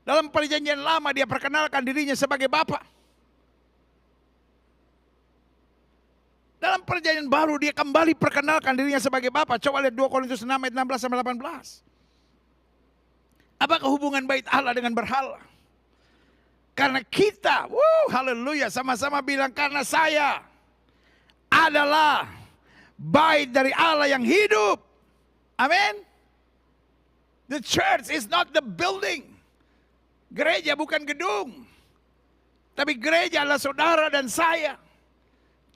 Dalam perjanjian lama dia perkenalkan dirinya sebagai Bapa. Dalam perjanjian baru dia kembali perkenalkan dirinya sebagai Bapa. Coba lihat 2 Korintus 6 ayat 16 sampai 18. Apakah hubungan bait Allah dengan berhala? Karena kita, haleluya, sama-sama bilang, karena saya adalah bait dari Allah yang hidup. Amin. The church is not the building. Gereja bukan gedung. Tapi gereja adalah saudara dan saya.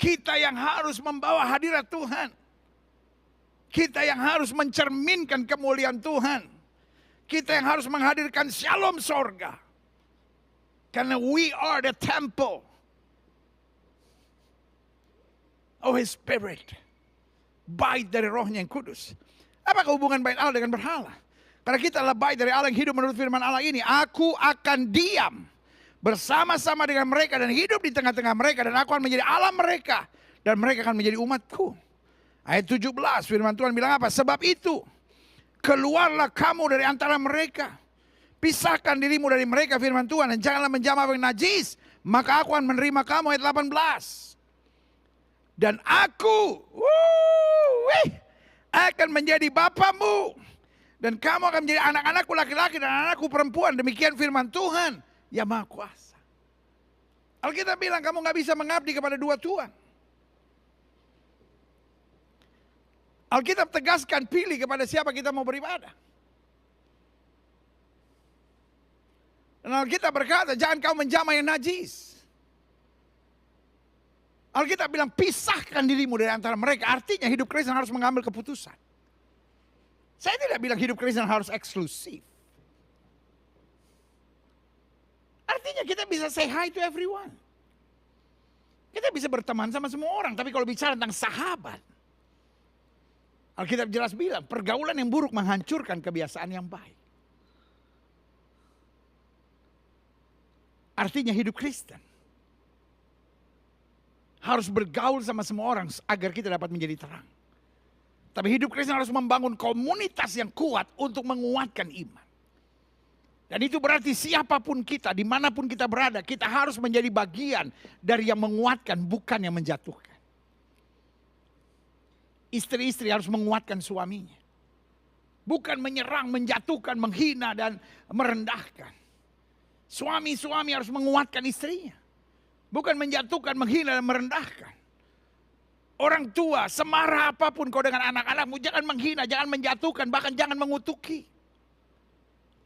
Kita yang harus membawa hadirat Tuhan. Kita yang harus mencerminkan kemuliaan Tuhan. Kita yang harus menghadirkan shalom sorga. Karena we are the temple of His Spirit. Bait dari rohnya yang kudus. Apakah hubungan bait Allah dengan berhala? Karena kita adalah bait dari Allah yang hidup menurut firman Allah ini. Aku akan diam bersama-sama dengan mereka dan hidup di tengah-tengah mereka. Dan aku akan menjadi Allah mereka. Dan mereka akan menjadi umatku. Ayat 17 firman Tuhan bilang apa? Sebab itu keluarlah kamu dari antara mereka. Pisahkan dirimu dari mereka firman Tuhan. Dan janganlah menjamah yang najis. Maka aku akan menerima kamu. Ayat 18. Dan aku akan menjadi bapamu. Dan kamu akan menjadi anak-anakku laki-laki dan anak-anakku perempuan. Demikian firman Tuhan yang Maha Kuasa. Alkitab bilang kamu gak bisa mengabdi kepada dua Tuhan. Alkitab tegaskan pilih kepada siapa kita mau beribadah. Dan Alkitab berkata jangan kau menjamah yang najis. Alkitab bilang pisahkan dirimu dari antara mereka. Artinya hidup Kristen harus mengambil keputusan. Saya tidak bilang hidup Kristen harus eksklusif. Artinya kita bisa say hi to everyone. Kita bisa berteman sama semua orang. Tapi kalau bicara tentang sahabat, Alkitab jelas bilang pergaulan yang buruk menghancurkan kebiasaan yang baik. Artinya hidup Kristen harus bergaul sama semua orang agar kita dapat menjadi terang. Tapi hidup Kristen harus membangun komunitas yang kuat untuk menguatkan iman. Dan itu berarti siapapun kita, dimanapun kita berada, kita harus menjadi bagian dari yang menguatkan, bukan yang menjatuhkan. Istri-istri harus menguatkan suaminya. Bukan menyerang, menjatuhkan, menghina, dan merendahkan. Suami-suami harus menguatkan istrinya. Bukan menjatuhkan, menghina, dan merendahkan. Orang tua, semarah apapun kau dengan anak-anakmu, jangan menghina, jangan menjatuhkan, bahkan jangan mengutuki.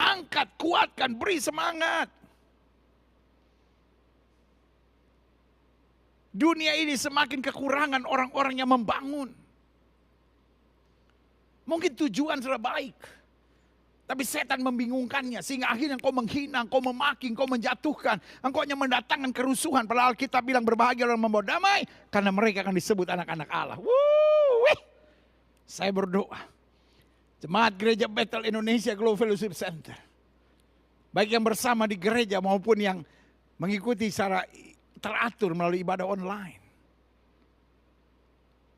Angkat, kuatkan, beri semangat. Dunia ini semakin kekurangan orang-orang yang membangun. Mungkin tujuan sudah baik, tapi setan membingungkannya sehingga akhirnya engkau menghina, engkau memaki, engkau menjatuhkan, engkau hanya mendatangkan kerusuhan. Padahal kita bilang berbahagia orang membawa damai karena mereka akan disebut anak-anak Allah. Saya berdoa, jemaat gereja Bethel Indonesia Global Fellowship Center, baik yang bersama di gereja maupun yang mengikuti secara teratur melalui ibadah online.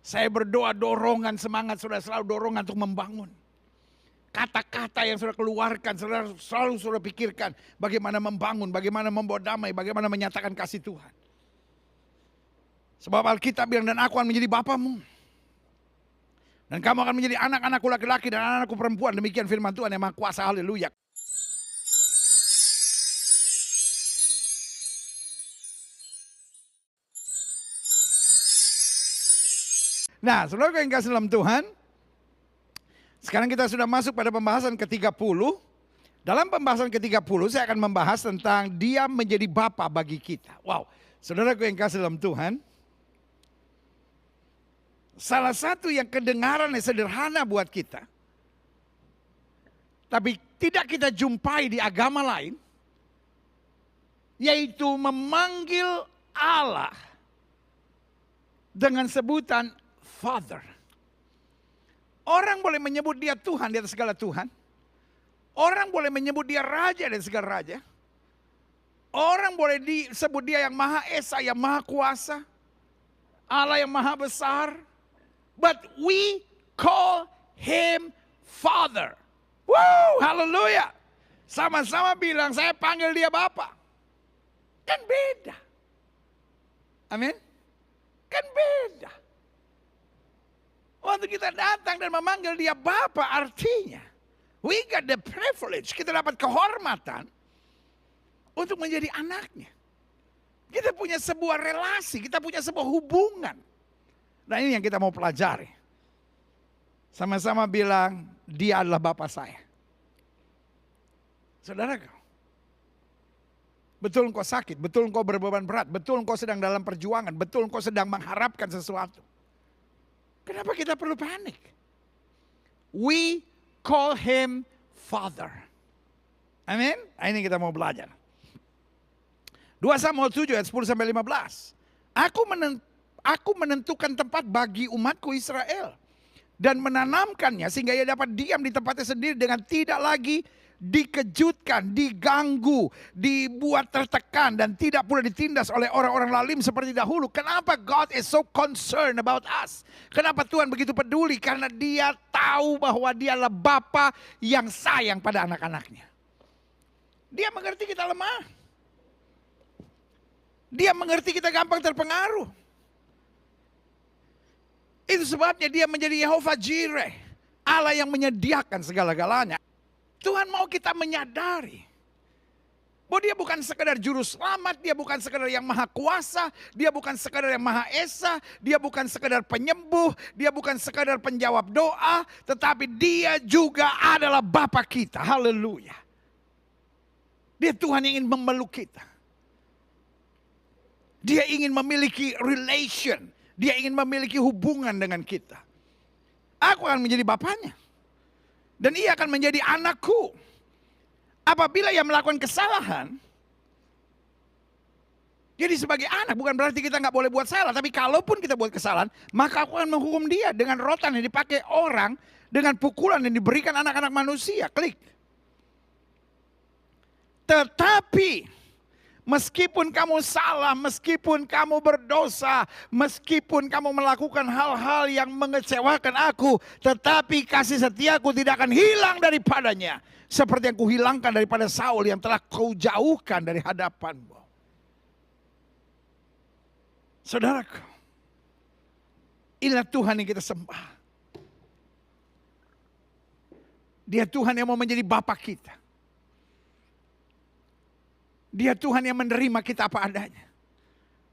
Saya berdoa dorongan semangat saudara selalu dorongan untuk membangun. Kata-kata yang sudah keluarkan, selalu sudah pikirkan bagaimana membangun, bagaimana membawa damai, bagaimana menyatakan kasih Tuhan. Sebab Alkitab bilang dan aku akan menjadi bapamu. Dan kamu akan menjadi anak-anakku laki-laki dan anak-anakku perempuan. Demikian firman Tuhan yang Maha Kuasa, haleluya. Nah, saudara yang kasih dalam Tuhan, sekarang kita sudah masuk pada pembahasan ke-30. Dalam pembahasan ke-30 saya akan membahas tentang Dia menjadi Bapa bagi kita. Wow, saudaraku yang kasih dalam Tuhan, salah satu yang kedengarannya sederhana buat kita, tapi tidak kita jumpai di agama lain, yaitu memanggil Allah dengan sebutan Father. Orang boleh menyebut dia Tuhan di atas segala Tuhan. Orang boleh menyebut dia Raja di atas segala Raja. Orang boleh disebut dia yang Maha Esa, yang Maha Kuasa. Allah yang Maha Besar. But we call Him Father. Woo, haleluya. Sama-sama bilang, saya panggil dia Bapa. Kan beda. Amin. Kan beda. Waktu kita datang dan memanggil dia Bapa, artinya we got the privilege, kita dapat kehormatan untuk menjadi anaknya. Kita punya sebuah relasi, kita punya sebuah hubungan. Nah ini yang kita mau pelajari. Sama-sama bilang, dia adalah Bapa saya. Saudaraku, betul engkau sakit, betul engkau berbeban berat, betul engkau sedang dalam perjuangan, betul engkau sedang mengharapkan sesuatu. Kenapa kita perlu panik? We call him Father. Amin? Ini kita mau belajar. 2 Samuel 7 ayat 10 sampai 15. Aku menentukan tempat bagi umatku Israel dan menanamkannya sehingga ia dapat diam di tempatnya sendiri dengan tidak lagi dikejutkan, diganggu, dibuat tertekan dan tidak pula ditindas oleh orang-orang lalim seperti dahulu. Kenapa God is so concerned about us? Kenapa Tuhan begitu peduli? Karena dia tahu bahwa dia adalah Bapa yang sayang pada anak-anaknya. Dia mengerti kita lemah. Dia mengerti kita gampang terpengaruh. Itu sebabnya dia menjadi Yehovah Jireh, Allah yang menyediakan segala-galanya. Tuhan mau kita menyadari bahwa dia bukan sekedar juru selamat, dia bukan sekedar yang maha kuasa, dia bukan sekedar yang maha esa, dia bukan sekedar penyembuh, dia bukan sekedar penjawab doa, tetapi dia juga adalah Bapa kita. Haleluya. Dia Tuhan yang ingin memeluk kita. Dia ingin memiliki relation, dia ingin memiliki hubungan dengan kita. Aku akan menjadi bapaknya. Dan ia akan menjadi anakku. Apabila ia melakukan kesalahan. Jadi sebagai anak bukan berarti kita nggak boleh buat salah. Tapi kalaupun kita buat kesalahan, maka aku akan menghukum dia dengan rotan yang dipakai orang. Dengan pukulan yang diberikan anak-anak manusia. Klik. Tetapi meskipun kamu salah, meskipun kamu berdosa, meskipun kamu melakukan hal-hal yang mengecewakan aku, tetapi kasih setiaku tidak akan hilang daripadanya. Seperti yang kuhilangkan daripada Saul yang telah kau jauhkan dari hadapanmu. Saudaraku, inilah Tuhan yang kita sembah. Dia Tuhan yang mau menjadi Bapa kita. Dia Tuhan yang menerima kita apa adanya.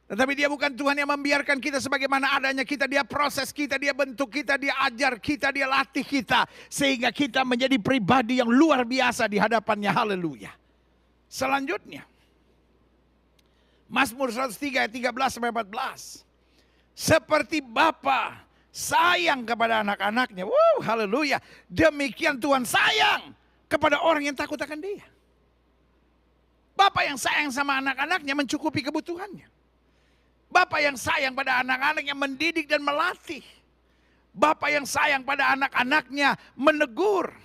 Tetapi dia bukan Tuhan yang membiarkan kita sebagaimana adanya kita. Dia proses kita, dia bentuk kita, dia ajar kita, dia latih kita. Sehingga kita menjadi pribadi yang luar biasa di hadapannya. Haleluya. Selanjutnya. Mazmur 103 ayat 13-14. Seperti Bapa sayang kepada anak-anaknya. Haleluya. Demikian Tuhan sayang kepada orang yang takut akan dia. Bapak yang sayang sama anak-anaknya mencukupi kebutuhannya. Bapak yang sayang pada anak-anaknya mendidik dan melatih. Bapak yang sayang pada anak-anaknya menegur.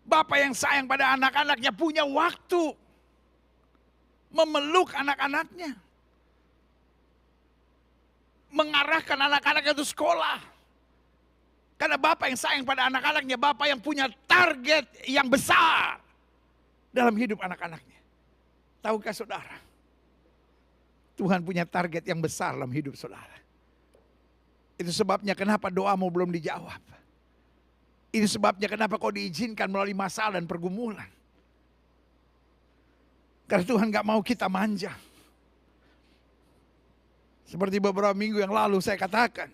Bapak yang sayang pada anak-anaknya punya waktu memeluk anak-anaknya. Mengarahkan anak-anaknya ke sekolah. Karena Bapak yang sayang pada anak-anaknya, Bapak yang punya target yang besar dalam hidup anak-anaknya. Tahukah saudara, Tuhan punya target yang besar dalam hidup saudara. Itu sebabnya kenapa doamu belum dijawab. Itu sebabnya kenapa kau diizinkan melalui masalah dan pergumulan. Karena Tuhan gak mau kita manja. Seperti beberapa minggu yang lalu saya katakan,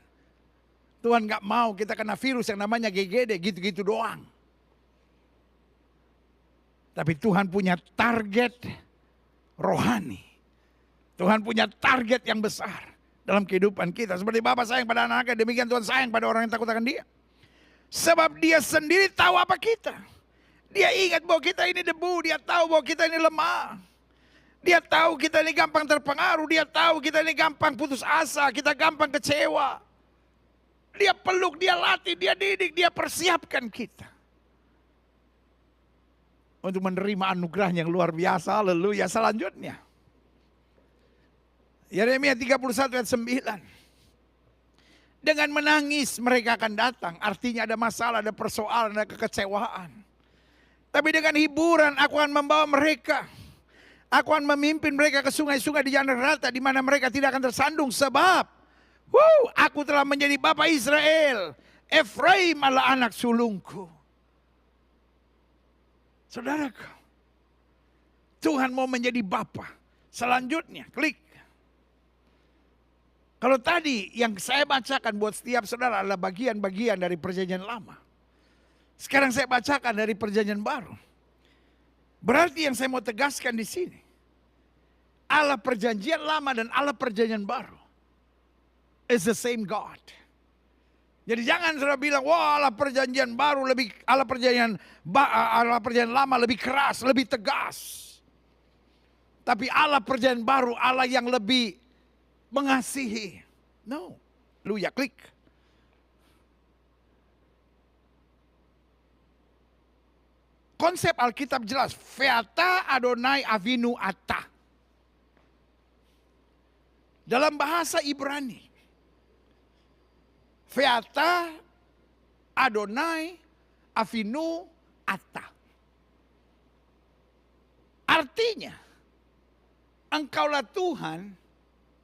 Tuhan gak mau kita kena virus yang namanya GGD, gitu-gitu doang. Tapi Tuhan punya target rohani. Tuhan punya target yang besar dalam kehidupan kita. Seperti Bapa sayang pada anak-anaknya, demikian Tuhan sayang pada orang yang takut akan dia. Sebab dia sendiri tahu apa kita. Dia ingat bahwa kita ini debu, dia tahu bahwa kita ini lemah. Dia tahu kita ini gampang terpengaruh, dia tahu kita ini gampang putus asa, kita gampang kecewa. Dia peluk, dia latih, dia didik, dia persiapkan kita untuk menerima anugerah yang luar biasa. Haleluya. Selanjutnya Yeremia 31 ayat 9. Dengan menangis mereka akan datang. Artinya ada masalah, ada persoalan, ada kekecewaan. Tapi dengan hiburan aku akan membawa mereka. Aku akan memimpin mereka ke sungai-sungai di jalan rata di mana mereka tidak akan tersandung. Sebab aku telah menjadi bapa Israel. Efraim adalah anak sulungku. Saudaraku, Tuhan mau menjadi bapa. Selanjutnya, klik. Kalau tadi yang saya bacakan buat setiap saudara adalah bagian-bagian dari perjanjian lama. Sekarang saya bacakan dari perjanjian baru. Berarti yang saya mau tegaskan di sini, Allah perjanjian lama dan Allah perjanjian baru is the same God. Jadi jangan saudara bilang, wah Allah perjanjian baru lebih, Allah perjanjian lama lebih keras, lebih tegas. Tapi Allah perjanjian baru, Allah yang lebih mengasihi. No. Haleluya, klik. Konsep Alkitab jelas. Veata Adonai Avinu Ata. Dalam bahasa Ibrani. Veata Adonai Avinu Ata. Artinya, Engkaulah Tuhan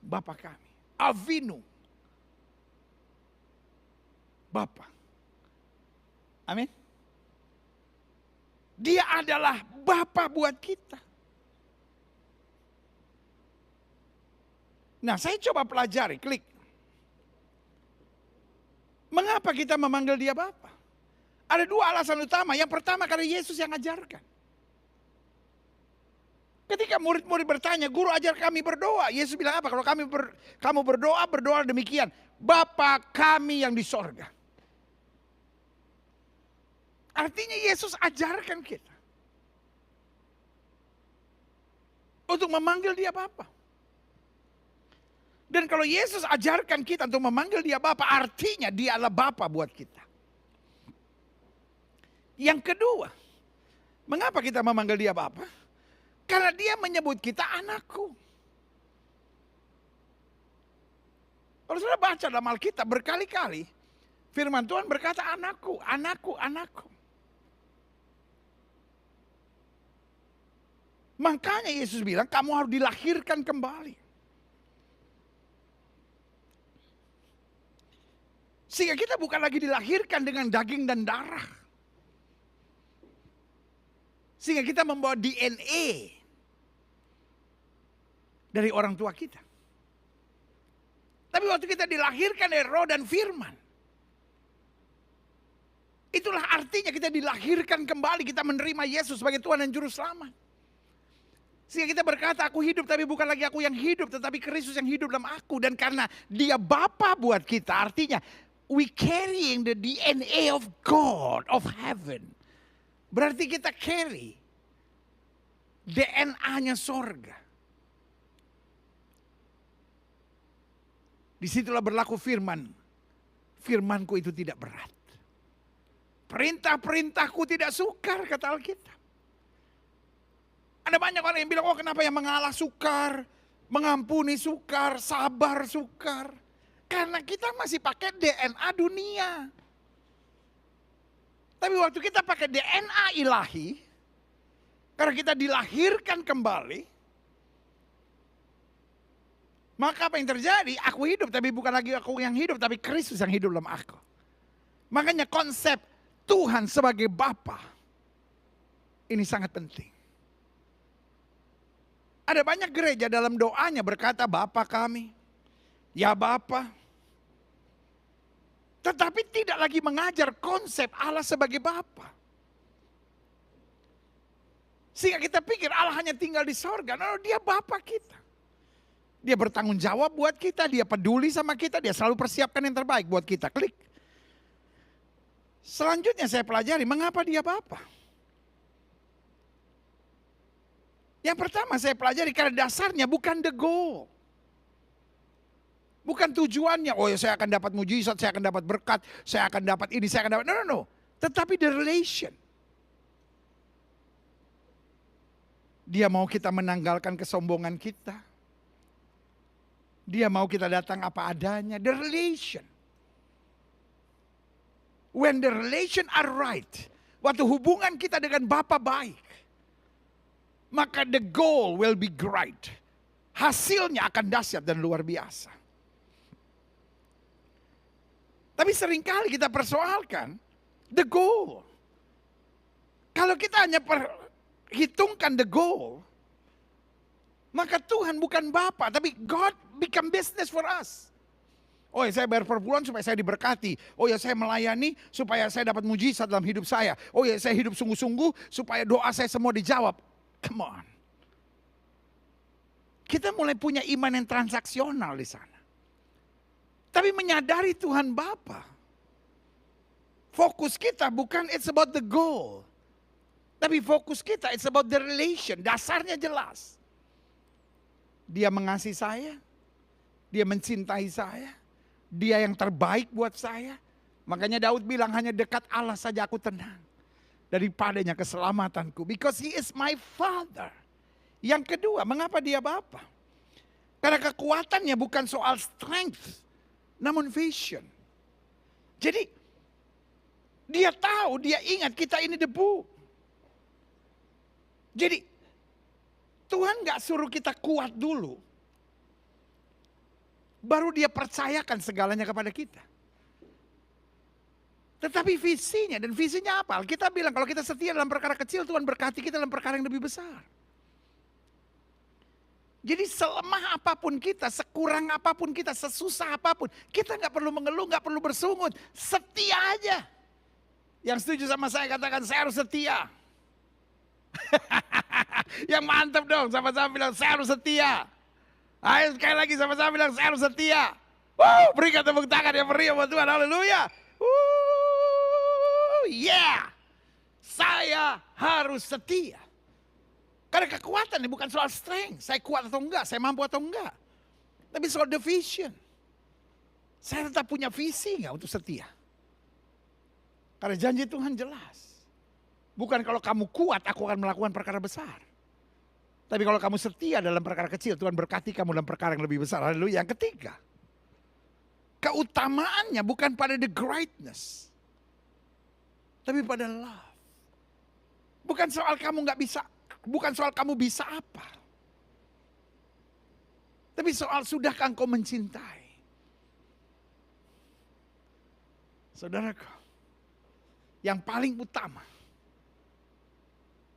Bapa kami. Avinu. Bapa. Amin. Dia adalah Bapa buat kita. Nah, saya coba pelajari, klik. Mengapa kita memanggil dia Bapa? Ada dua alasan utama. Yang pertama karena Yesus yang ajarkan. Ketika murid-murid bertanya, guru ajar kami berdoa. Yesus bilang apa? Kalau kamu berdoa, berdoa demikian. Bapa kami yang di sorga. Artinya Yesus ajarkan kita. Untuk memanggil dia Bapa. Dan kalau Yesus ajarkan kita untuk memanggil dia Bapa, artinya dia adalah Bapa buat kita. Yang kedua, mengapa kita memanggil dia Bapa? Karena dia menyebut kita anakku. Kalau sudah baca dalam Alkitab berkali-kali, firman Tuhan berkata anakku, anakku, anakku. Makanya Yesus bilang kamu harus dilahirkan kembali. Sehingga kita bukan lagi dilahirkan dengan daging dan darah. Sehingga kita membawa DNA dari orang tua kita. Tapi waktu kita dilahirkan dari roh dan firman. Itulah artinya kita dilahirkan kembali. Kita menerima Yesus sebagai Tuhan dan Juru Selamat. Sehingga kita berkata aku hidup tapi bukan lagi aku yang hidup. Tetapi Kristus yang hidup dalam aku. Dan karena dia Bapa buat kita. Artinya we carrying the DNA of God, of heaven. Berarti kita carry DNA-nya sorga. Disitulah berlaku firman. Firmanku itu tidak berat. Perintah-perintahku tidak sukar, kata Alkitab. Ada banyak orang yang bilang, oh kenapa yang mengalah sukar, mengampuni sukar, sabar sukar. Karena kita masih pakai DNA dunia. Tapi waktu kita pakai DNA ilahi, karena kita dilahirkan kembali, maka apa yang terjadi? Aku hidup, tapi bukan lagi aku yang hidup, tapi Kristus yang hidup dalam aku. Makanya konsep Tuhan sebagai Bapa ini sangat penting. Ada banyak gereja dalam doanya berkata Bapa kami, ya Bapa. Tetapi tidak lagi mengajar konsep Allah sebagai Bapa. Sehingga kita pikir Allah hanya tinggal di sorga. Nah, dia Bapa kita. Dia bertanggung jawab buat kita, dia peduli sama kita, dia selalu persiapkan yang terbaik buat kita. Klik. Selanjutnya saya pelajari mengapa dia Bapa. Yang pertama saya pelajari karena dasarnya bukan the goal. Bukan tujuannya, oh ya saya akan dapat mujizat, saya akan dapat berkat, saya akan dapat ini, saya akan dapat, no. Tetapi the relation. Dia mau kita menanggalkan kesombongan kita. Dia mau kita datang apa adanya, the relation. When the relation are right, waktu hubungan kita dengan Bapa baik, maka the goal will be great. Hasilnya akan dahsyat dan luar biasa. Tapi seringkali kita persoalkan the goal. Kalau kita hanya perhitungkan the goal, maka Tuhan bukan Bapa, tapi God become business for us. Oh ya, saya bayar per bulan supaya saya diberkati. Oh ya, saya melayani supaya saya dapat mujizat dalam hidup saya. Oh ya, saya hidup sungguh-sungguh supaya doa saya semua dijawab. Come on. Kita mulai punya iman yang transaksional di sana. Tapi menyadari Tuhan Bapa. Fokus kita bukan it's about the goal. Tapi fokus kita it's about the relation. Dasarnya jelas. Dia mengasihi saya. Dia mencintai saya. Dia yang terbaik buat saya. Makanya Daud bilang hanya dekat Allah saja aku tenang. Daripadanya keselamatanku. Because he is my father. Yang kedua, mengapa dia Bapa? Karena kekuatannya bukan soal strength. Namun vision. Jadi dia tahu, dia ingat kita ini debu. Jadi Tuhan gak suruh kita kuat dulu. Baru dia percayakan segalanya kepada kita. Tetapi visinya, dan visinya apa? Kita bilang kalau kita setia dalam perkara kecil, Tuhan berkati kita dalam perkara yang lebih besar. Jadi selemah apapun kita, sekurang apapun kita, sesusah apapun, kita gak perlu mengeluh, gak perlu bersungut, setia aja. Yang setuju sama saya katakan saya harus setia. Yang mantap dong, sama-sama bilang saya harus setia. Ayo sekali lagi sama-sama bilang saya harus setia. Berikan tepuk tangan yang meriah buat Tuhan, haleluya. Yeah, saya harus setia. Karena kekuatan ini bukan soal strength. Saya kuat atau enggak, saya mampu atau enggak. Tapi soal the vision. Saya tetap punya visi enggak untuk setia. Karena janji Tuhan jelas. Bukan kalau kamu kuat aku akan melakukan perkara besar. Tapi kalau kamu setia dalam perkara kecil, Tuhan berkati kamu dalam perkara yang lebih besar. Haleluya. Yang ketiga, keutamaannya bukan pada the greatness. Tapi pada love. Bukan soal kamu nggak bisa. Bukan soal kamu bisa apa. Tapi soal sudahkah engkau mencintai. Saudaraku, yang paling utama.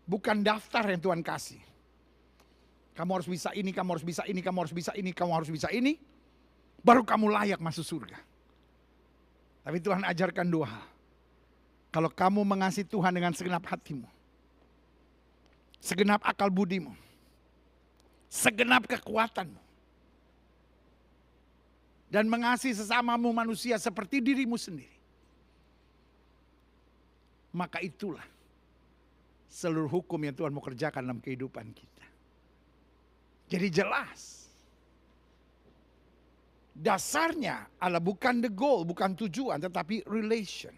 Bukan daftar yang Tuhan kasih. Kamu harus bisa ini, kamu harus bisa ini, kamu harus bisa ini, kamu harus bisa ini. Baru kamu layak masuk surga. Tapi Tuhan ajarkan dua hal. Kalau kamu mengasihi Tuhan dengan segenap hatimu. Segenap akal budimu. Segenap kekuatanmu. Dan mengasihi sesamamu manusia seperti dirimu sendiri. Maka itulah seluruh hukum yang Tuhan mau kerjakan dalam kehidupan kita. Jadi jelas. Dasarnya adalah bukan the goal, bukan tujuan, tetapi relation.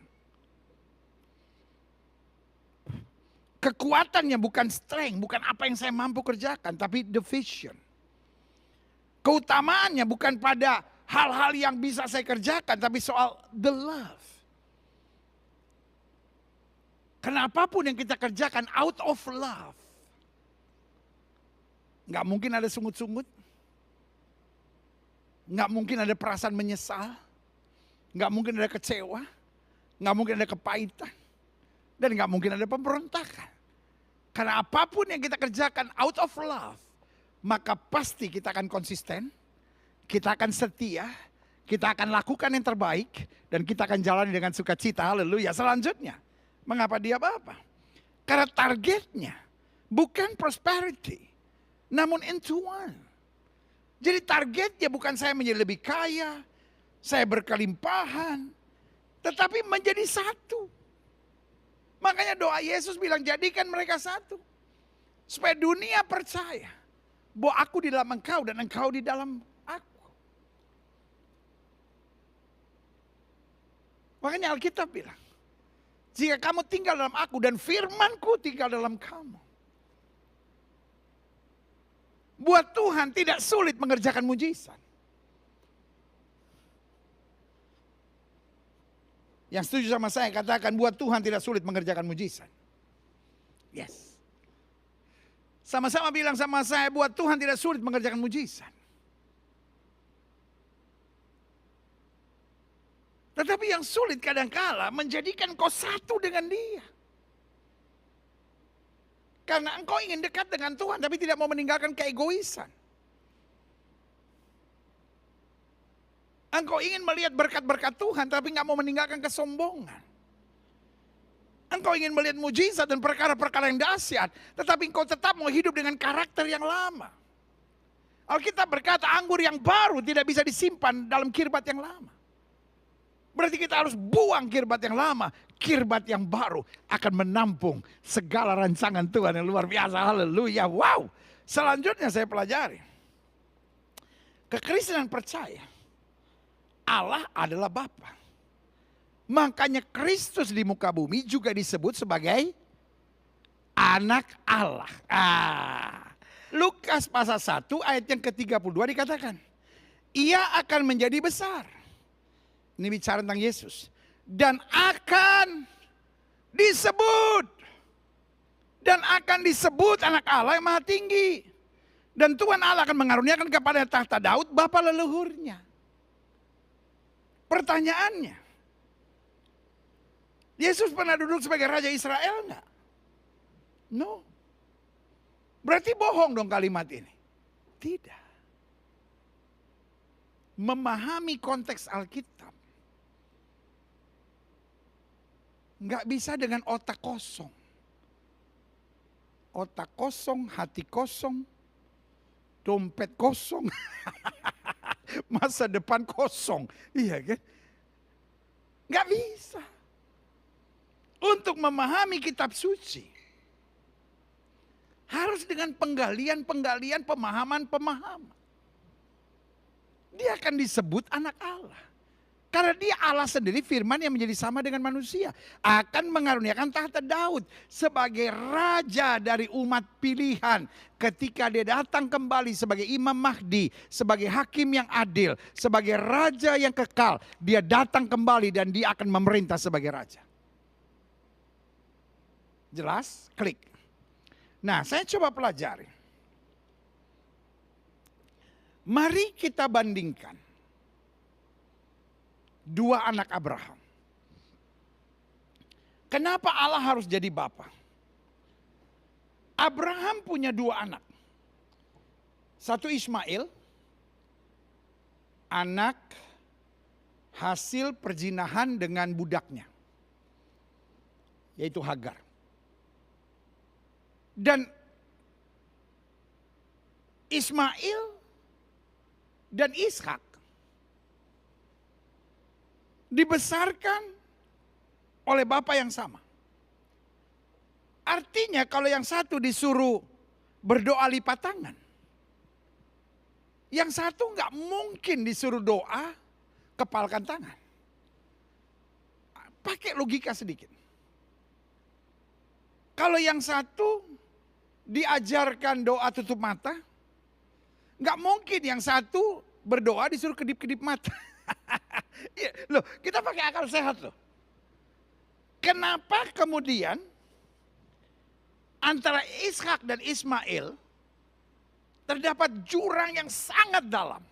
Kekuatannya bukan strength, bukan apa yang saya mampu kerjakan, tapi the vision. Keutamaannya bukan pada hal-hal yang bisa saya kerjakan, tapi soal the love. Karena apapun yang kita kerjakan out of love. Nggak mungkin ada sungut-sungut. Nggak mungkin ada perasaan menyesal. Nggak mungkin ada kecewa. Nggak mungkin ada kepahitan. Dan nggak mungkin ada pemberontakan. Karena apapun yang kita kerjakan out of love. Maka pasti kita akan konsisten. Kita akan setia. Kita akan lakukan yang terbaik. Dan kita akan jalani dengan sukacita. Haleluya. Selanjutnya. Mengapa dia Bapa? Karena targetnya bukan prosperity. Namun into one. Jadi targetnya bukan saya menjadi lebih kaya. Saya berkelimpahan. Tetapi menjadi satu. Makanya doa Yesus bilang jadikan mereka satu. Supaya dunia percaya. Bahwa aku di dalam engkau dan engkau di dalam aku. Makanya Alkitab bilang. Jika kamu tinggal dalam aku dan firmanku tinggal dalam kamu. Buat Tuhan tidak sulit mengerjakan mujizat. Yang setuju sama saya katakan buat Tuhan tidak sulit mengerjakan mujizat. Yes. Sama-sama bilang sama saya, buat Tuhan tidak sulit mengerjakan mujizat. Tetapi yang sulit kadangkala menjadikan kau satu dengan Dia. Karena engkau ingin dekat dengan Tuhan tapi tidak mau meninggalkan keegoisan. Engkau ingin melihat berkat-berkat Tuhan tapi nggak mau meninggalkan kesombongan. Engkau ingin melihat mujizat dan perkara-perkara yang dahsyat, tetapi engkau tetap mau hidup dengan karakter yang lama. Alkitab berkata anggur yang baru tidak bisa disimpan dalam kirbat yang lama. Berarti kita harus buang kirbat yang lama. Kirbat yang baru akan menampung segala rancangan Tuhan yang luar biasa. Haleluya. Wow. Selanjutnya saya pelajari. Kekristenan percaya Allah adalah Bapa. Makanya Kristus di muka bumi juga disebut sebagai anak Allah. Lukas pasal 1 ayat yang ke-32 dikatakan, Ia akan menjadi besar. Ini bicara tentang Yesus. Dan akan disebut. Dan akan disebut anak Allah yang maha tinggi. Dan Tuhan Allah akan mengaruniakan kepada tahta Daud bapa leluhurnya. Pertanyaannya, Yesus pernah duduk sebagai Raja Israel enggak? No. Berarti bohong dong kalimat ini. Tidak. Memahami konteks Alkitab enggak bisa dengan otak kosong. Otak kosong, hati kosong, dompet kosong, masa depan kosong. Iya kan? Enggak bisa. Untuk memahami kitab suci harus dengan penggalian-penggalian, pemahaman-pemahaman. Dia akan disebut anak Allah. Karena dia Allah sendiri, firman yang menjadi sama dengan manusia. Akan mengaruniakan tahta Daud sebagai raja dari umat pilihan. Ketika dia datang kembali sebagai Imam Mahdi, sebagai hakim yang adil, sebagai raja yang kekal. Dia datang kembali dan dia akan memerintah sebagai raja. Jelas? Klik. Nah, saya coba pelajari. Mari kita bandingkan dua anak Abraham. Kenapa Allah harus jadi bapa? Abraham punya dua anak. Satu Ismail, anak hasil perjinahan dengan budaknya, yaitu Hagar. Dan Ismail dan Ishak dibesarkan oleh bapak yang sama. Artinya kalau yang satu disuruh berdoa lipat tangan, yang satu nggak mungkin disuruh doa kepalkan tangan. Pakai logika sedikit. Kalau yang satu diajarkan doa tutup mata, nggak mungkin yang satu berdoa disuruh kedip-kedip mata. Ya, loh, kita pakai akal sehat loh. Kenapa kemudian antara Ishak dan Ismail terdapat jurang yang sangat dalam?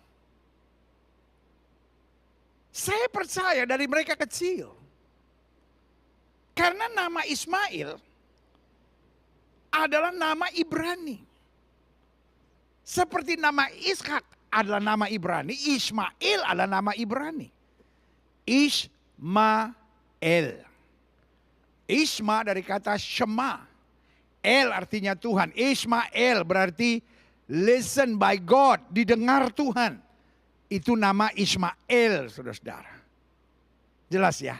Saya percaya dari mereka kecil. Karena nama Ismail adalah nama Ibrani. Seperti nama Ishak adalah nama Ibrani, Ismail adalah nama Ibrani. Ismael. Isma dari kata Shema. El artinya Tuhan. Ismael berarti listen by God, didengar Tuhan. Itu nama Ismael, saudara-saudara. Jelas ya?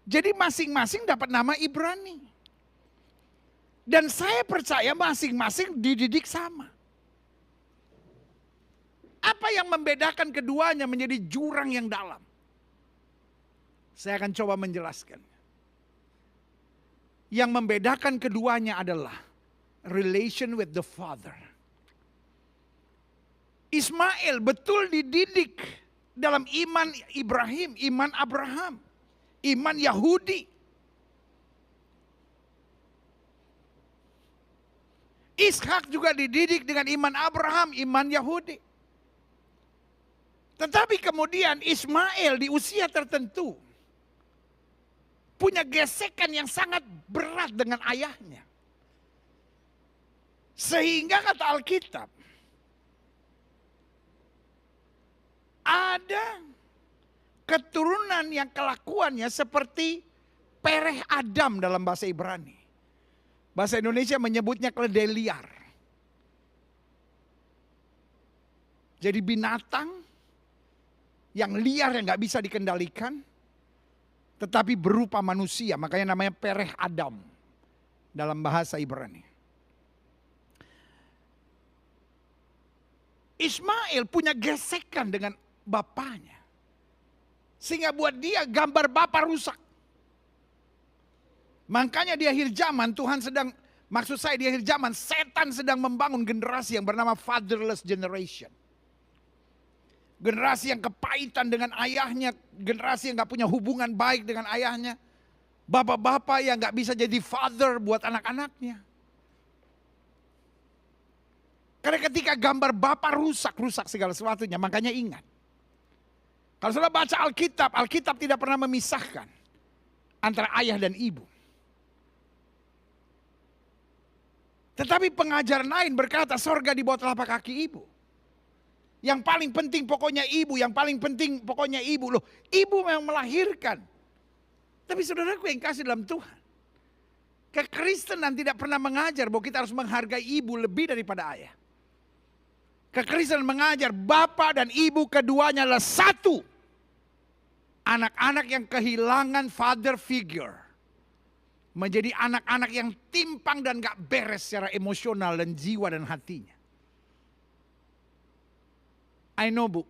Jadi masing-masing dapat nama Ibrani. Dan saya percaya masing-masing dididik sama. Apa yang membedakan keduanya menjadi jurang yang dalam? Saya akan coba menjelaskan. Yang membedakan keduanya adalah relation with the Father. Ismail betul dididik dalam iman Ibrahim, iman Abraham. iman Yahudi. Ishak juga dididik dengan iman Abraham, iman Yahudi. Tetapi kemudian Ismail di usia tertentu punya gesekan yang sangat berat dengan ayahnya. Sehingga kata Alkitab, ada keturunan yang kelakuannya seperti pereh Adam dalam bahasa Ibrani. Bahasa Indonesia menyebutnya keledai liar. Jadi binatang yang liar yang gak bisa dikendalikan, tetapi berupa manusia. Makanya namanya pereh Adam dalam bahasa Ibrani. Ismail punya gesekan dengan bapaknya. Sehingga buat dia gambar bapa rusak. Makanya di akhir zaman Tuhan sedang, maksud saya di akhir zaman setan sedang membangun generasi yang bernama fatherless generation. Generasi yang kepahitan dengan ayahnya, generasi yang gak punya hubungan baik dengan ayahnya. Bapak-bapak yang gak bisa jadi father buat anak-anaknya. Karena ketika gambar bapak rusak segala sesuatunya, makanya ingat. Kalau saudara baca Alkitab, Alkitab tidak pernah memisahkan antara ayah dan ibu. Tetapi pengajar lain berkata sorga di bawah telapak kaki ibu. Yang paling penting pokoknya ibu, yang paling penting pokoknya ibu. Loh, ibu memang melahirkan. Tapi saudaraku yang kasih dalam Tuhan, kekristenan tidak pernah mengajar bahwa kita harus menghargai ibu lebih daripada ayah. Kekristenan mengajar bapak dan ibu keduanya adalah satu. Anak-anak yang kehilangan father figure menjadi anak-anak yang timpang dan gak beres secara emosional dan jiwa dan hatinya. I know bu,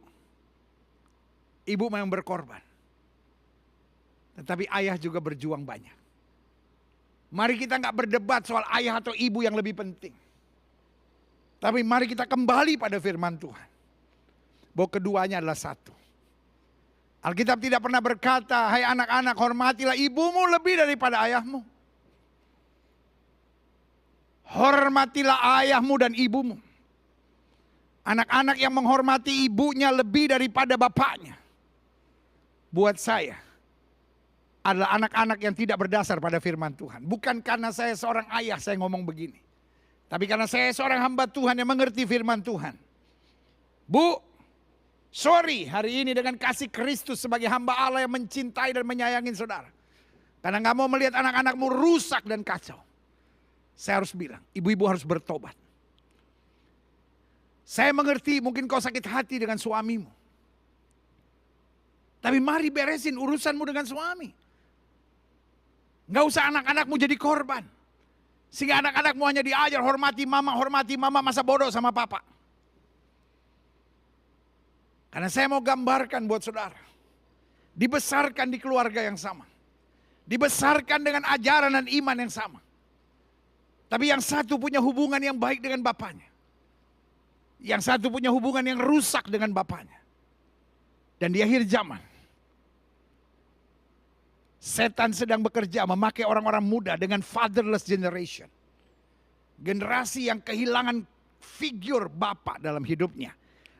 ibu memang berkorban. Tetapi ayah juga berjuang banyak. Mari kita gak berdebat soal ayah atau ibu yang lebih penting. Tapi mari kita kembali pada firman Tuhan. Bahwa keduanya adalah satu. Alkitab tidak pernah berkata, hai anak-anak hormatilah ibumu lebih daripada ayahmu. Hormatilah ayahmu dan ibumu. Anak-anak yang menghormati ibunya lebih daripada bapaknya. Buat saya adalah anak-anak yang tidak berdasar pada firman Tuhan. Bukan karena saya seorang ayah saya ngomong begini. Tapi karena saya seorang hamba Tuhan yang mengerti firman Tuhan. Bu, sorry hari ini dengan kasih Kristus sebagai hamba Allah yang mencintai dan menyayangi saudara. Karena gak mau melihat anak-anakmu rusak dan kacau. Saya harus bilang, ibu-ibu harus bertobat. Saya mengerti mungkin kau sakit hati dengan suamimu. Tapi mari beresin urusanmu dengan suami. Gak usah anak-anakmu jadi korban. Sehingga anak-anakmu hanya diajar hormati mama masa bodoh sama papa. Karena saya mau gambarkan buat saudara. Dibesarkan di keluarga yang sama. Dibesarkan dengan ajaran dan iman yang sama. Tapi yang satu punya hubungan yang baik dengan bapaknya. Yang satu punya hubungan yang rusak dengan bapaknya. Dan di akhir zaman, setan sedang bekerja memakai orang-orang muda dengan fatherless generation. Generasi yang kehilangan figur bapak dalam hidupnya.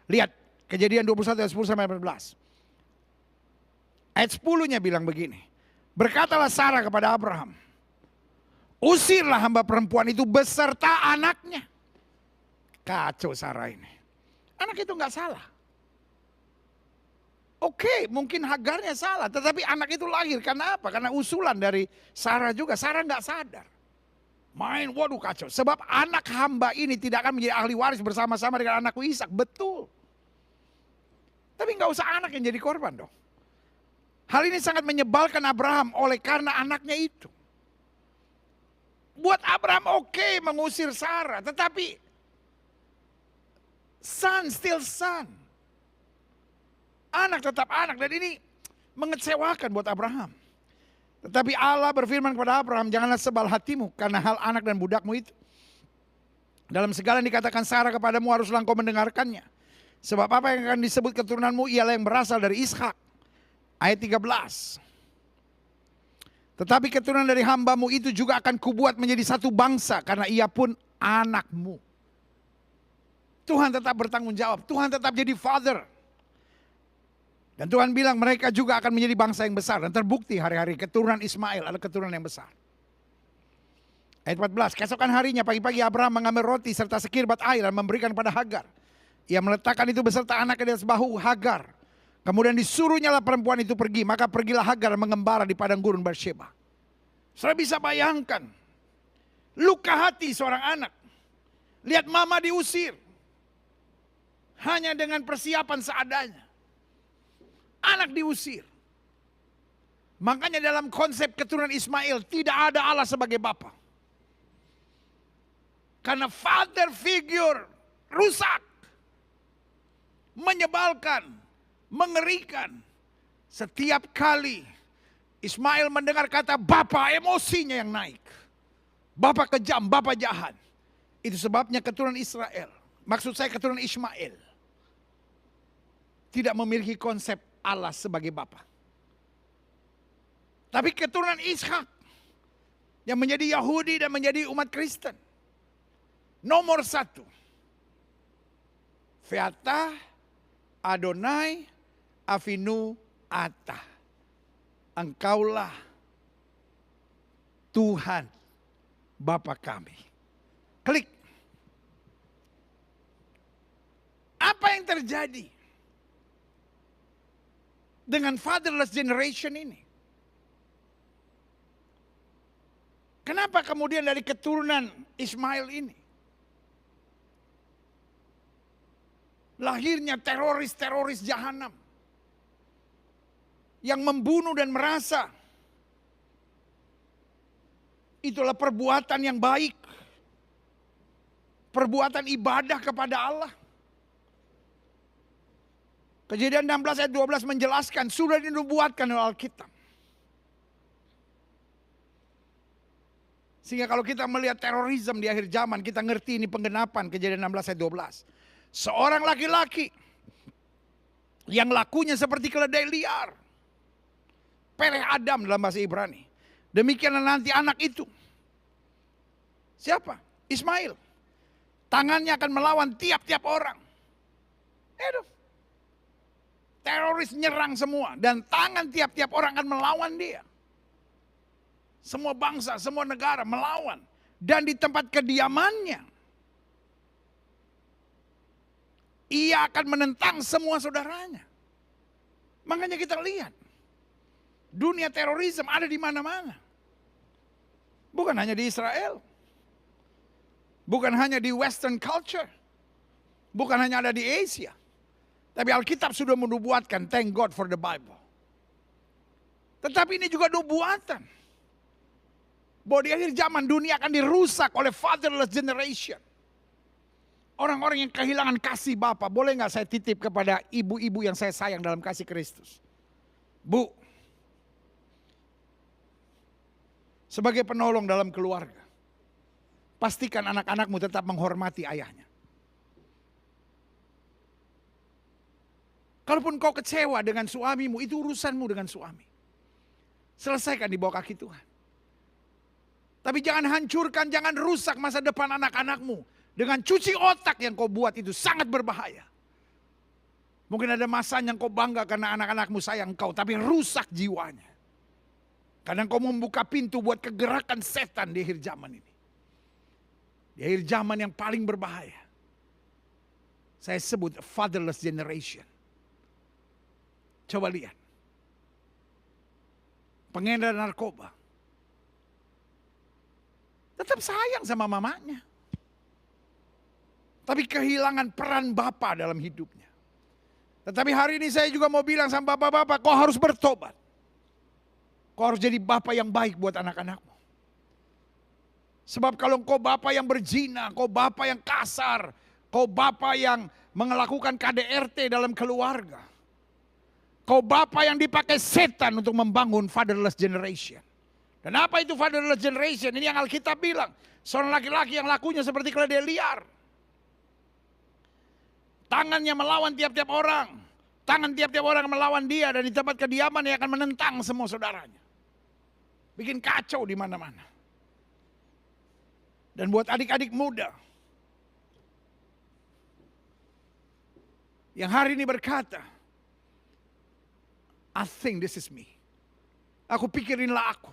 Lihat Kejadian 21 ayat 10 sampai 18. Ayat 10-nya bilang begini. Berkatalah Sarah kepada Abraham, usirlah hamba perempuan itu beserta anaknya. Kacau Sarah ini. Anak itu gak salah. Oke, mungkin Hagarnya salah. Tetapi anak itu lahir karena apa? Karena usulan dari Sarah juga. Sarah gak sadar. Main, waduh kacau. Sebab anak hamba ini tidak akan menjadi ahli waris bersama-sama dengan anakku Ishak. Betul. Tapi gak usah anak yang jadi korban dong. Hal ini sangat menyebalkan Abraham oleh karena anaknya itu. Buat Abraham oke mengusir Sarah. Tetapi son still son. Anak tetap anak. Dan ini mengecewakan buat Abraham. Tetapi Allah berfirman kepada Abraham, janganlah sebal hatimu karena hal anak dan budakmu itu. Dalam segala yang dikatakan Sarah kepadamu haruslah engkau mendengarkannya. Sebab apa yang akan disebut keturunanmu ialah yang berasal dari Ishak. Ayat 13. Tetapi keturunan dari hambamu itu juga akan kubuat menjadi satu bangsa, karena ia pun anakmu. Tuhan tetap bertanggung jawab. Tuhan tetap jadi father. Dan Tuhan bilang mereka juga akan menjadi bangsa yang besar. Dan terbukti hari-hari keturunan Ismail adalah keturunan yang besar. Ayat 14, keesokan harinya pagi-pagi Abraham mengambil roti serta sekirbat air dan memberikan kepada Hagar. Ia meletakkan itu beserta anaknya di atas bahu Hagar. Kemudian disuruhnyalah perempuan itu pergi. Maka pergilah Hagar mengembara di padang gurun Beersheba. Saudara bisa bayangkan luka hati seorang anak. Lihat mama diusir. Hanya dengan persiapan seadanya. Anak diusir. Makanya dalam konsep keturunan Ismail tidak ada Allah sebagai bapa. Karena father figure rusak. Menyebalkan. Mengerikan. Setiap kali Ismail mendengar kata bapa, emosinya yang naik. Bapa kejam, bapa jahat. Itu sebabnya keturunan Israel, maksud saya keturunan Ismail, tidak memiliki konsep Allah sebagai bapa. Tapi keturunan Ishak yang menjadi Yahudi dan menjadi umat Kristen, nomor satu, Ve'atah Adonai Avinu Ata. Engkaulah Tuhan Bapa kami. Klik. Apa yang terjadi dengan fatherless generation ini? Kenapa kemudian dari keturunan Ismail ini lahirnya teroris-teroris jahanam yang membunuh dan merasa itulah perbuatan yang baik, perbuatan ibadah kepada Allah. Kejadian 16 ayat 12 menjelaskan, sudah dinubuatkan oleh Alkitab. Sehingga kalau kita melihat terorisme di akhir zaman, kita ngerti ini penggenapan Kejadian 16 ayat 12. Seorang laki-laki yang lakunya seperti keledai liar. Peleh Adam dalam bahasa Ibrani. Demikianlah nanti anak itu. Siapa? Ismail. Tangannya akan melawan tiap-tiap orang. Teroris nyerang semua. Dan tangan tiap-tiap orang akan melawan dia. Semua bangsa, semua negara melawan. Dan di tempat kediamannya, ia akan menentang semua saudaranya. Makanya kita lihat. Dunia terorisme ada di mana-mana. Bukan hanya di Israel. Bukan hanya di Western culture. Bukan hanya ada di Asia. Tapi Alkitab sudah menubuatkan, thank God for the Bible. Tetapi ini juga nubuatan. Bahwa di akhir zaman dunia akan dirusak oleh fatherless generation. Orang-orang yang kehilangan kasih Bapa. Boleh gak saya titip kepada ibu-ibu yang saya sayang dalam kasih Kristus? Bu, sebagai penolong dalam keluarga, pastikan anak-anakmu tetap menghormati ayahnya. Kalaupun kau kecewa dengan suamimu, itu urusanmu dengan suami. Selesaikan di bawah kaki Tuhan. Tapi jangan hancurkan, jangan rusak masa depan anak-anakmu. Dengan cuci otak yang kau buat itu sangat berbahaya. Mungkin ada masanya kau bangga karena anak-anakmu sayang kau, tapi rusak jiwanya. Karena kau membuka pintu buat kegerakan setan di akhir zaman ini. Di akhir zaman yang paling berbahaya. Saya sebut fatherless generation. Coba lihat. Pengedar narkoba. Tetap sayang sama mamanya. Tapi kehilangan peran bapa dalam hidupnya. Tetapi hari ini saya juga mau bilang sama bapak-bapak, kau harus bertobat. Kau harus jadi bapa yang baik buat anak-anakmu. Sebab kalau kau bapa yang berzina, kau bapa yang kasar, kau bapa yang melakukan KDRT dalam keluarga, kau bapa yang dipakai setan untuk membangun fatherless generation. Dan apa itu fatherless generation? Ini yang Alkitab bilang. Seorang laki-laki yang lakunya seperti keledai liar. Tangannya melawan tiap-tiap orang. Tangan tiap-tiap orang melawan dia. Dan di tempat kediaman dia akan menentang semua saudaranya. Bikin kacau di mana-mana. Dan buat adik-adik muda yang hari ini berkata, I think this is me. Aku pikir inilah aku.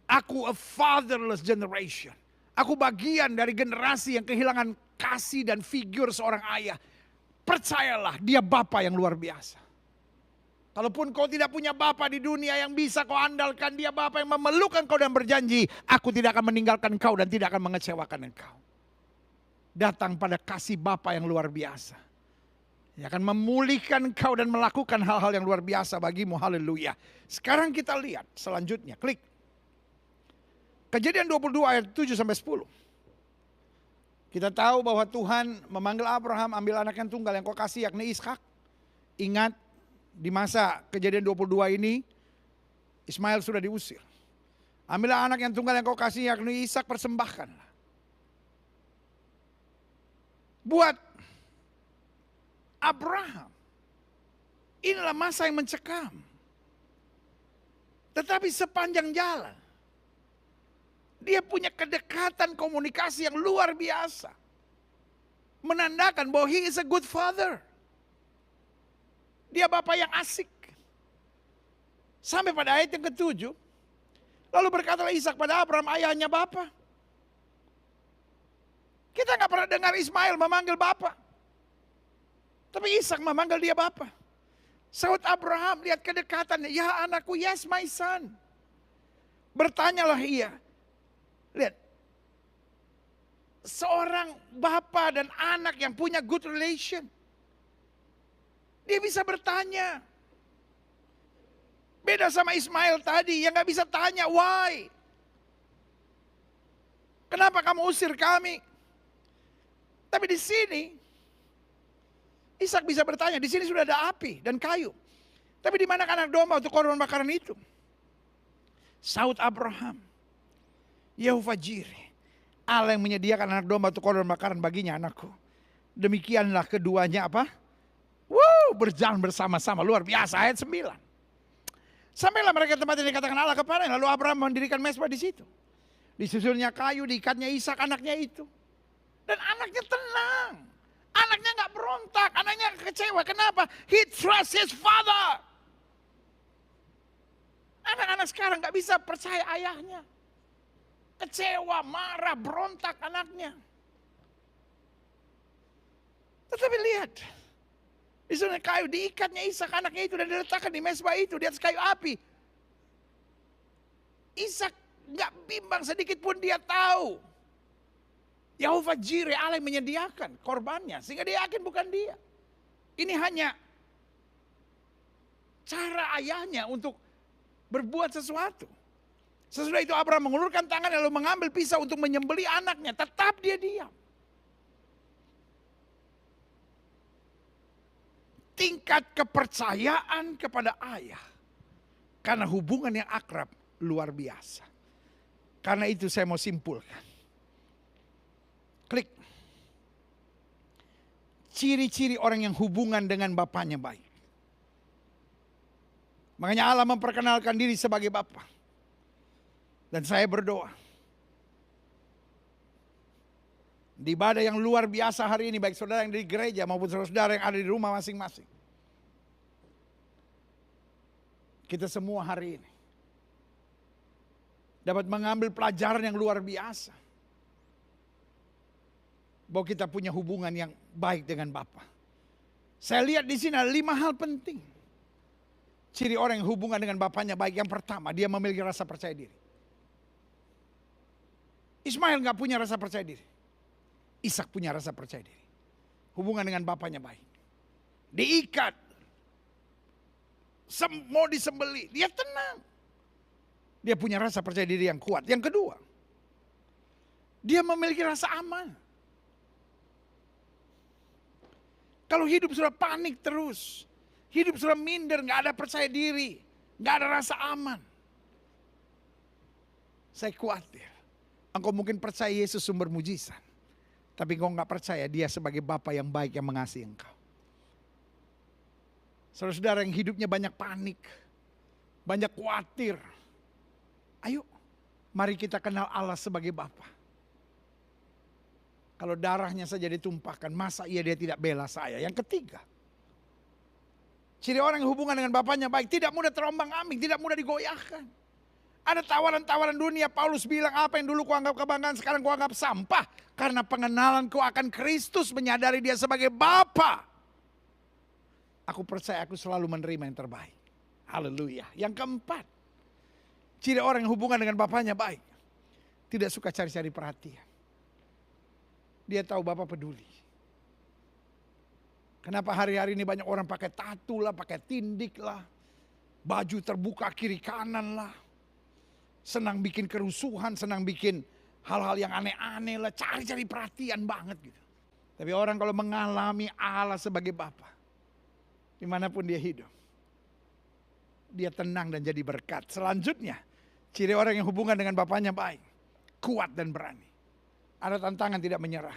Aku a fatherless generation. Aku bagian dari generasi yang kehilangan kasih dan figur seorang ayah. Percayalah, dia bapa yang luar biasa. Kalaupun kau tidak punya bapa di dunia yang bisa kau andalkan, dia bapa yang memeluk engkau dan berjanji, aku tidak akan meninggalkan engkau dan tidak akan mengecewakan engkau. Datang pada kasih bapa yang luar biasa. Dia akan memulihkan engkau dan melakukan hal-hal yang luar biasa bagimu. Haleluya. Sekarang kita lihat selanjutnya. Klik. Kejadian 22 ayat 7 sampai 10. Kita tahu bahwa Tuhan memanggil Abraham, ambil anak yang tunggal yang kau kasih yakni Ishak. Ingat di masa kejadian 22 ini Ismail sudah diusir. Ambillah anak yang tunggal yang kau kasih yakni Ishak, persembahkanlah. Buat Abraham, inilah masa yang mencekam. Tetapi sepanjang jalan, dia punya kedekatan komunikasi yang luar biasa. Menandakan bahwa he is a good father. Dia bapak yang asik. Sampai pada ayat yang ke-7, lalu berkatalah Ishak pada Abraham, ayahnya bapa. Kita nggak pernah dengar Ismail memanggil bapa. Tapi Ishak memanggil dia bapa. Saud Abraham lihat kedekatannya. Ya anakku, yes my son. Bertanyalah ia. Lihat. Seorang bapa dan anak yang punya good relation. Dia bisa bertanya. Beda sama Ismail tadi yang gak bisa tanya why. Kenapa kamu usir kami? Tapi di sini Ishak bisa bertanya, di sini sudah ada api dan kayu. Tapi di mana anak domba untuk korban bakaran itu? Saud Abraham, Yehovah Jireh, Allah yang menyediakan anak domba untuk korban bakaran baginya anakku. Demikianlah keduanya apa? Berjalan bersama-sama, luar biasa. Ayat 9. Sampailah mereka tempat yang dikatakan Allah kepadanya. Lalu Abraham mendirikan mezbah di situ. Disusulnya kayu, diikatnya Ishak anaknya itu. Dan anaknya tenang. Anaknya gak berontak, anaknya gak kecewa. Kenapa? He trusts his father. Anak-anak sekarang gak bisa percaya ayahnya. Kecewa, marah, berontak anaknya. Tetapi lihat. Disuruh kayu, diikatnya Ishak anaknya itu dan diletakkan di mezbah itu di atas kayu api. Ishak gak bimbang sedikit pun, dia tahu. Yehovah Jireh, Allah yang menyediakan korbannya. Sehingga dia yakin bukan dia. Ini hanya cara ayahnya untuk berbuat sesuatu. Sesudah itu Abraham mengulurkan tangan lalu mengambil pisau untuk menyembelih anaknya. Tetap dia diam. Tingkat kepercayaan kepada ayah. Karena hubungan yang akrab luar biasa. Karena itu saya mau simpulkan. Klik. Ciri-ciri orang yang hubungan dengan bapaknya baik. Makanya Allah memperkenalkan diri sebagai bapa. Dan saya berdoa. Di ibadah yang luar biasa hari ini, baik saudara yang di gereja maupun saudara yang ada di rumah masing-masing. Kita semua hari ini dapat mengambil pelajaran yang luar biasa. Bahwa kita punya hubungan yang baik dengan Bapa. Saya lihat di sini ada 5 hal penting. Ciri orang yang hubungan dengan bapaknya baik. Yang pertama, dia memiliki rasa percaya diri. Ismail gak punya rasa percaya diri. Ishak punya rasa percaya diri. Hubungan dengan bapaknya baik. Diikat. Mau disembeli. Dia tenang. Dia punya rasa percaya diri yang kuat. Yang kedua, dia memiliki rasa aman. Kalau hidup sudah panik terus, hidup sudah minder, gak ada percaya diri, gak ada rasa aman. Saya khawatir, engkau mungkin percaya Yesus sumber mujizat, tapi engkau gak percaya dia sebagai Bapa yang baik yang mengasihi engkau. Saudara-saudara yang hidupnya banyak panik, banyak khawatir, Ayo, mari kita kenal Allah sebagai Bapa. Kalau darahnya saja ditumpahkan, masa dia tidak bela saya? Yang ketiga, ciri orang yang hubungan dengan Bapaknya baik, tidak mudah terombang-ambing, tidak mudah digoyahkan. Ada tawaran-tawaran dunia, Paulus bilang apa yang dulu kuanggap kebanggaan, sekarang kuanggap sampah. Karena pengenalanku akan Kristus, menyadari dia sebagai Bapa. Aku percaya aku selalu menerima yang terbaik. Haleluya. Yang keempat, ciri orang yang hubungan dengan Bapaknya baik, tidak suka cari-cari perhatian. Dia tahu Bapak peduli. Kenapa hari-hari ini banyak orang pakai tato lah, pakai tindik lah, baju terbuka kiri kanan lah, senang bikin kerusuhan, senang bikin hal-hal yang aneh-aneh lah, cari-cari perhatian banget gitu. Tapi orang kalau mengalami Allah sebagai Bapa, dimanapun dia hidup, dia tenang dan jadi berkat. Selanjutnya, ciri orang yang hubungan dengan Bapaknya baik, kuat dan berani. Ada tantangan tidak menyerah.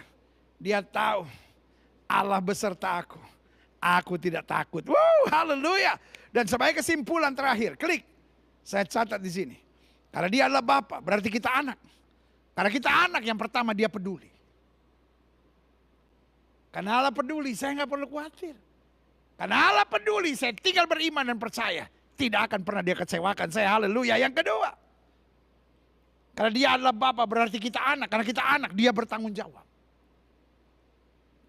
Dia tahu Allah beserta aku tidak takut. Wow, haleluya. Dan sebagai kesimpulan terakhir, klik. Saya catat di sini. Karena dia adalah Bapa, berarti kita anak. Karena kita anak, yang pertama dia peduli. Karena Allah peduli, saya nggak perlu khawatir. Karena Allah peduli, saya tinggal beriman dan percaya. Tidak akan pernah dia kecewakan saya, haleluya. Yang kedua, karena dia adalah Bapa, berarti kita anak. Karena kita anak, dia bertanggung jawab.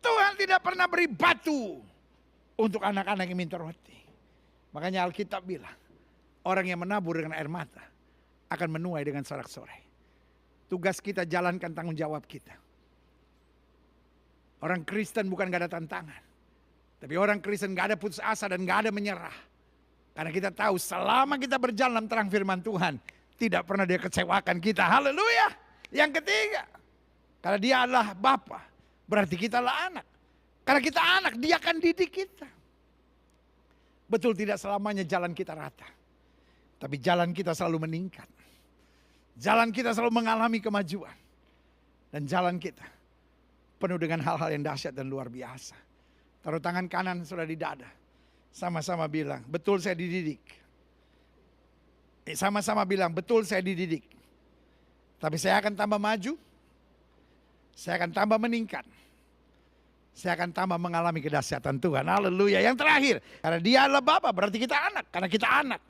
Tuhan tidak pernah beri batu untuk anak-anak yang minta roti. Makanya Alkitab bilang, orang yang menabur dengan air mata akan menuai dengan sorak-sorai. Tugas kita jalankan tanggung jawab kita. Orang Kristen bukan gak ada tantangan. Tapi orang Kristen gak ada putus asa dan gak ada menyerah. Karena kita tahu selama kita berjalan dalam terang firman Tuhan, tidak pernah dia kecewakan kita. Haleluya. Yang ketiga, karena dia adalah Bapa, berarti kita adalah anak. Karena kita anak, dia akan didik kita. Betul, tidak selamanya jalan kita rata. Tapi jalan kita selalu meningkat. Jalan kita selalu mengalami kemajuan. Dan jalan kita penuh dengan hal-hal yang dahsyat dan luar biasa. Taruh tangan kanan sudah di dada. Sama-sama bilang, betul saya dididik. Sama-sama bilang, betul saya dididik. Tapi saya akan tambah maju. Saya akan tambah meningkat. Saya akan tambah mengalami kedahsyatan Tuhan. Haleluya. Yang terakhir, karena dia adalah Bapa, berarti kita anak. Karena kita anak,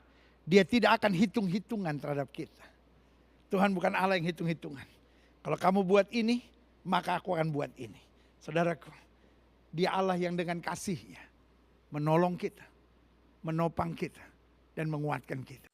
dia tidak akan hitung-hitungan terhadap kita. Tuhan bukan Allah yang hitung-hitungan. Kalau kamu buat ini, maka aku akan buat ini. Saudaraku, dia Allah yang dengan kasihnya menolong kita, menopang kita, dan menguatkan kita.